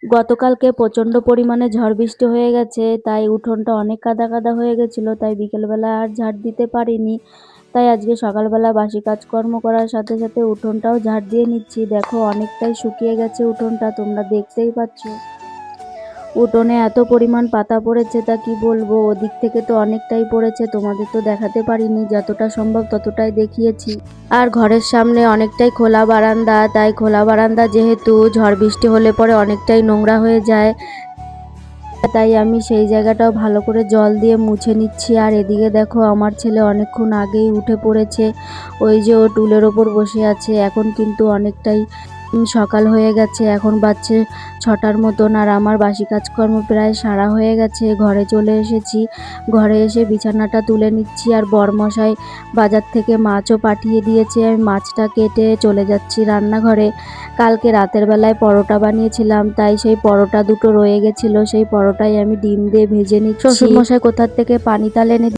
গতকালকে প্রচণ্ড পরিমাণে ঝড় বৃষ্টি হয়ে গেছে, তাই উঠোনটা অনেক কাদা কাদা হয়ে গেছিলো, তাই বিকেলবেলা আর ঝাড় দিতে পারিনি। তাই আজকে সকালবেলা বাসি কাজকর্ম করার সাথে সাথে উঠোনটাও ঝাড় দিয়ে নিচ্ছি। দেখো অনেকটাই শুকিয়ে গেছে উঠোনটা, তোমরা দেখতেই পাচ্ছ। উঠোনে এত পরিমাণ পাতা পড়েছে তা কি বলবো, ওদিক থেকে তো অনেকটাই পড়েছে, তোমাদের তো দেখাতে পারিনি, যতটা সম্ভব ততটাই দেখিয়েছি। আর ঘরের সামনে অনেকটাই খোলা বারান্দা, তাই খোলা বারান্দা যেহেতু ঝড় বৃষ্টি হলে পরে অনেকটাই নোংরা হয়ে যায়, তাই আমি সেই জায়গাটাও ভালো করে জল দিয়ে মুছে নিচ্ছি। আর এদিকে দেখো আমার ছেলে অনেকক্ষণ আগেই উঠে পড়েছে, ওই যে ও টুলের ওপর বসে আছে। এখন কিন্তু অনেকটাই সকাল হয়ে গেছে, এখন বাজছে 6টার মতন। আর আমার বাসি কাজকর্ম প্রায় সারা হয়ে গেছে, ঘরে চলে এসেছি। ঘরে এসে বিছানাটা তুলে নিচ্ছি। আর বরমশাই বাজার থেকে মাছও পাঠিয়ে দিয়েছে, আমি মাছটা কেটে চলে যাচ্ছি রান্নাঘরে। কালকে রাতের বেলায় পরোটা বানিয়েছিলাম, তাই সেই পরোটা দুটো রয়ে গেছিলো, সেই পরোটাই আমি ডিম দিয়ে ভেজে নিচ্ছি। শ্বশুরমশাই কোথার থেকে পানি তাল এনে